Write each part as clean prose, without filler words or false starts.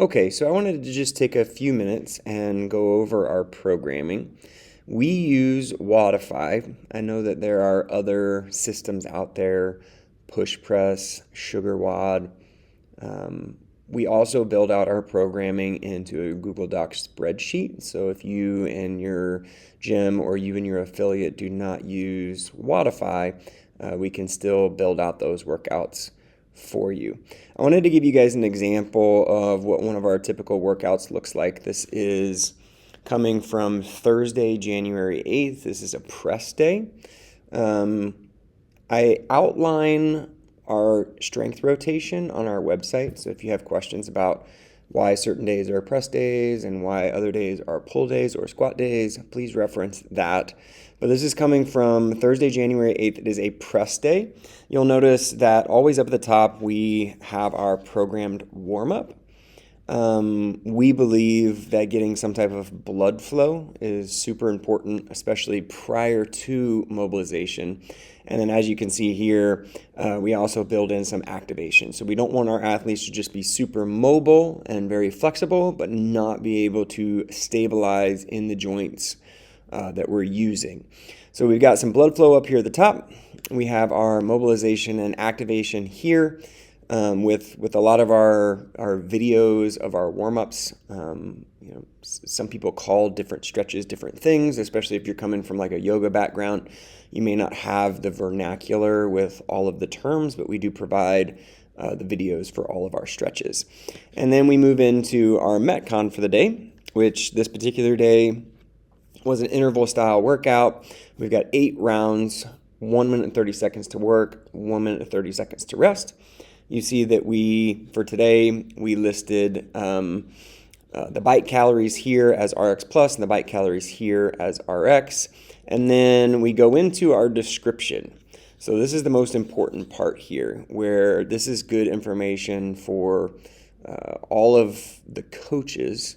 Okay, so I wanted to just take a few minutes and go over our programming. We use Wodify. I know that there are other systems out there, PushPress, SugarWOD. Um, we also build out our programming into a Google Docs spreadsheet. So if you and your gym or you and your affiliate do not use Wodify, we can still build out those workouts for you. I wanted to give you guys an example of what one of our typical workouts looks like. This is coming from Thursday, January 8th. This is a press day. I outline our strength rotation on our website. So if you have questions about why certain days are press days and why other days are pull days or squat days, please reference that. But this is coming from Thursday, January 8th. It is a press day. You'll notice that always up at the top, we have our programmed warm-up. We believe that getting some type of blood flow is super important, especially prior to mobilization. And then as you can see here, we also build in some activation. So we don't want our athletes to just be super mobile and very flexible, but not be able to stabilize in the joints that we're using. So we've got some blood flow up here at the top. We have our mobilization and activation here. With a lot of our videos of our warm-ups, some people call different stretches different things, especially if you're coming from like a yoga background. You may not have the vernacular with all of the terms, but we do provide the videos for all of our stretches. And then we move into our Metcon for the day, which this particular day was an interval style workout. We've got 8 rounds, 1 minute and 30 seconds to work, 1 minute and 30 seconds to rest. You see that for today, we listed the bike calories here as RX plus and the bike calories here as RX. And then we go into our description. So this is the most important part here, where this is good information for all of the coaches.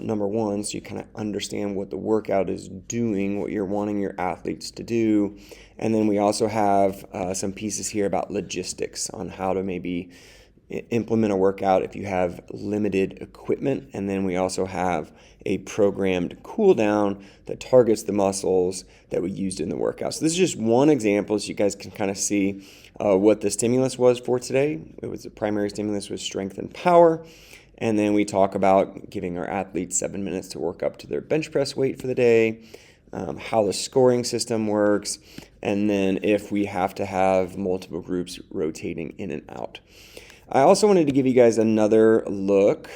Number one, so you kind of understand what the workout is doing, what you're wanting your athletes to do. And then we also have some pieces here about logistics on how to maybe implement a workout if you have limited equipment. And then we also have a programmed cool down that targets the muscles that we used in the workout. So this is just one example so you guys can kind of see what the stimulus was for today. The primary stimulus was strength and power. And then we talk about giving our athletes 7 minutes to work up to their bench press weight for the day, how the scoring system works, and then if we have to have multiple groups rotating in and out. I also wanted to give you guys another look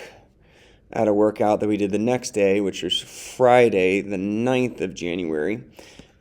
at a workout that we did the next day, which was Friday, the 9th of January.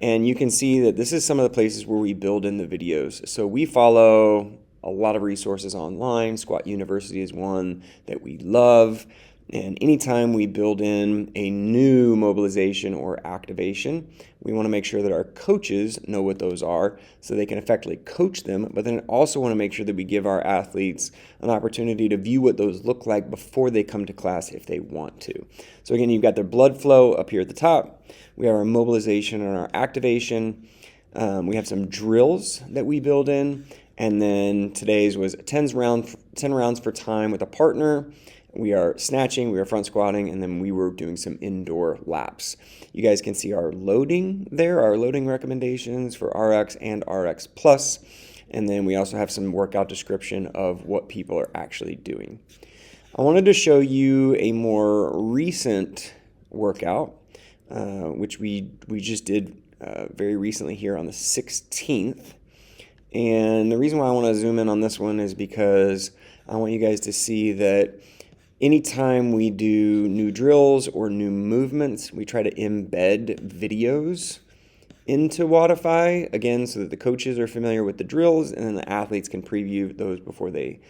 And you can see that this is some of the places where we build in the videos. So we follow a lot of resources online. Squat University is one that we love. And anytime we build in a new mobilization or activation, we want to make sure that our coaches know what those are so they can effectively coach them, but then also want to make sure that we give our athletes an opportunity to view what those look like before they come to class if they want to. So again, you've got their blood flow up here at the top. We have our mobilization and our activation. We have some drills that we build in. And then today's was 10 rounds for time with a partner. We are snatching, we are front squatting, and then we were doing some indoor laps. You guys can see our loading there, our loading recommendations for RX and RX Plus. And then we also have some workout description of what people are actually doing. I wanted to show you a more recent workout, which we just did very recently here on the 16th. And the reason why I want to zoom in on this one is because I want you guys to see that anytime we do new drills or new movements, we try to embed videos into Wodify, again, so that the coaches are familiar with the drills and then the athletes can preview those before they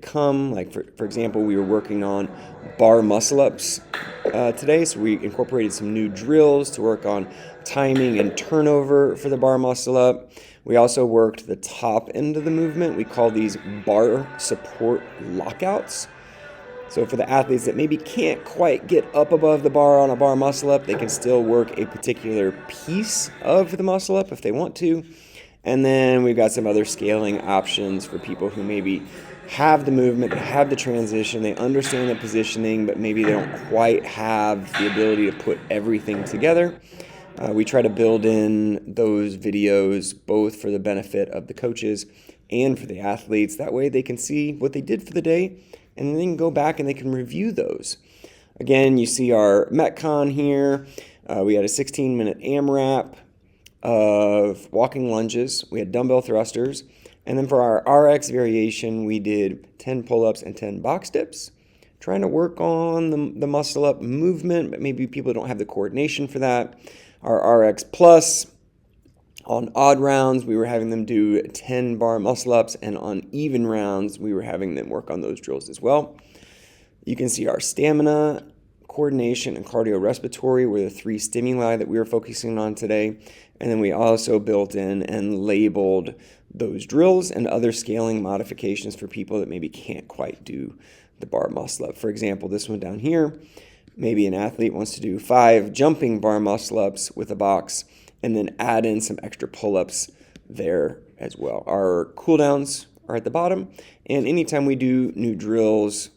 come. Like, for example, we were working on bar muscle-ups today, so we incorporated some new drills to work on timing and turnover for the bar muscle-up. We also worked the top end of the movement. We call these bar support lockouts. So for the athletes that maybe can't quite get up above the bar on a bar muscle-up, they can still work a particular piece of the muscle-up if they want to. And then we've got some other scaling options for people who maybe have the movement, they have the transition, they understand the positioning, but maybe they don't quite have the ability to put everything together. We try to build in those videos both for the benefit of the coaches and for the athletes. That way they can see what they did for the day and then they can go back and they can review those. Again, you see our Metcon here. We had a 16-minute AMRAP of walking lunges. We had dumbbell thrusters. And then for our RX variation, we did 10 pull-ups and 10 box dips, trying to work on the muscle up movement, but maybe people don't have the coordination for that. Our RX Plus, on odd rounds, we were having them do 10 bar muscle ups, and on even rounds, we were having them work on those drills as well. You can see our stamina, coordination, and cardiorespiratory were the 3 stimuli that we were focusing on today. And then we also built in and labeled those drills and other scaling modifications for people that maybe can't quite do the bar muscle up. For example, this one down here, maybe an athlete wants to do 5 jumping bar muscle ups with a box and then add in some extra pull-ups there as well. Our cooldowns are at the bottom, and anytime we do new drills,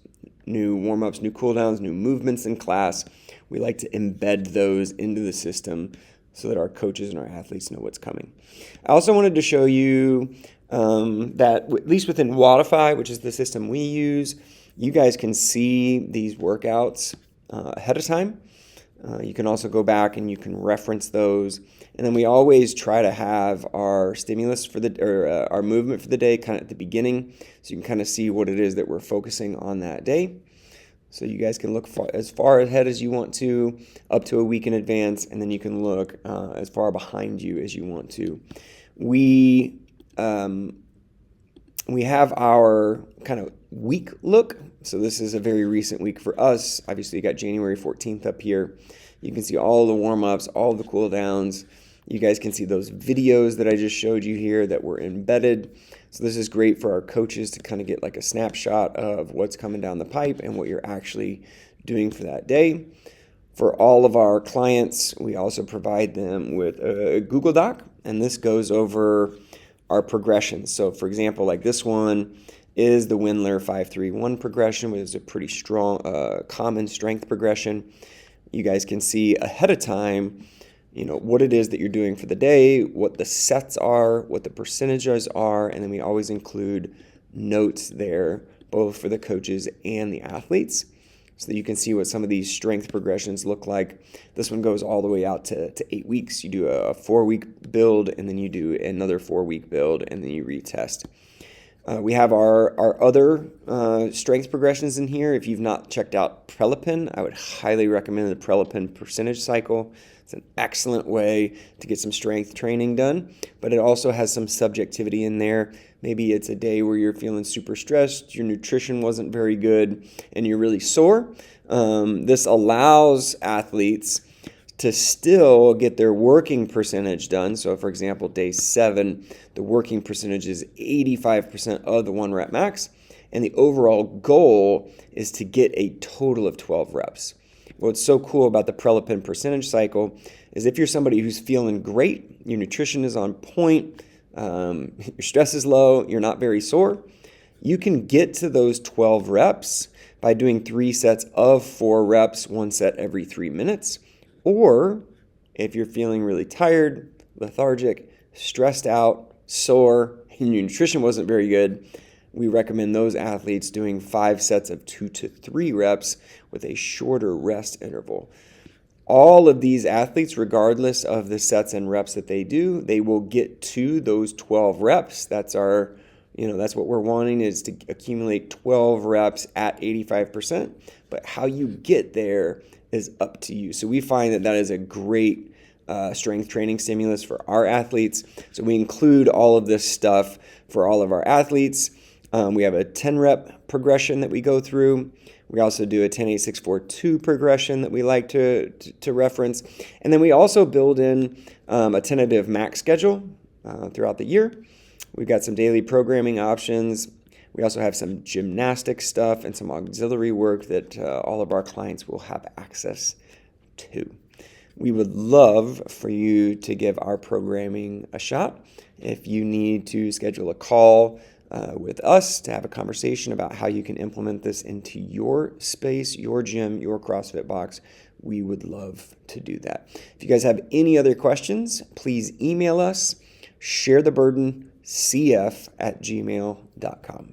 new warm-ups, new cooldowns, new movements in class, we like to embed those into the system so that our coaches and our athletes know what's coming. I also wanted to show you that at least within Wodify, which is the system we use, you guys can see these workouts ahead of time. You can also go back and you can reference those. And then we always try to have our stimulus for our movement for the day kind of at the beginning, so you can kind of see what it is that we're focusing on that day. So you guys can look as far ahead as you want to, up to a week in advance, and then you can look as far behind you as you want to. We have our kind of week look. So this is a very recent week for us. Obviously, you got January 14th up here. You can see all the warm-ups, all the cool downs. You guys can see those videos that I just showed you here that were embedded. So this is great for our coaches to kind of get like a snapshot of what's coming down the pipe and what you're actually doing for that day. For all of our clients, we also provide them with a Google Doc, and this goes over our progressions. So for example, like this one is the Wendler 5-3-1 progression, which is a pretty strong, common strength progression. You guys can see ahead of time, what it is that you're doing for the day, what the sets are, what the percentages are, and then we always include notes there, both for the coaches and the athletes, so that you can see what some of these strength progressions look like. This one goes all the way out to 8 weeks. You do a 4-week build, and then you do another 4-week build, and then you retest. We have our other strength progressions in here. If you've not checked out Prelipin, I would highly recommend the Prelipin percentage cycle. It's an excellent way to get some strength training done, but it also has some subjectivity in there. Maybe it's a day where you're feeling super stressed, your nutrition wasn't very good, and you're really sore. This allows athletes to still get their working percentage done. So for example, day 7, the working percentage is 85% of the 1 rep max, and the overall goal is to get a total of 12 reps. What's so cool about the Prelipin percentage cycle is if you're somebody who's feeling great, your nutrition is on point, your stress is low, you're not very sore, you can get to those 12 reps by doing 3 sets of 4 reps, 1 set every 3 minutes. Or if you're feeling really tired, lethargic, stressed out, sore, and your nutrition wasn't very good, we recommend those athletes doing 5 sets of 2 to 3 reps with a shorter rest interval. All of these athletes, regardless of the sets and reps that they do, they will get to those 12 reps. That's that's what we're wanting, is to accumulate 12 reps at 85%. But how you get there is up to you. So we find that is a great strength training stimulus for our athletes. So we include all of this stuff for all of our athletes. We have a 10 rep progression that we go through. We also do a 10-8-6-4-2 progression that we like to reference. And then we also build in a tentative max schedule throughout the year. We've got some daily programming options. We also have some gymnastic stuff and some auxiliary work that all of our clients will have access to. We would love for you to give our programming a shot. If you need to schedule a call with us to have a conversation about how you can implement this into your space, your gym, your CrossFit box, we would love to do that. If you guys have any other questions, please email us, sharetheburdencf@gmail.com.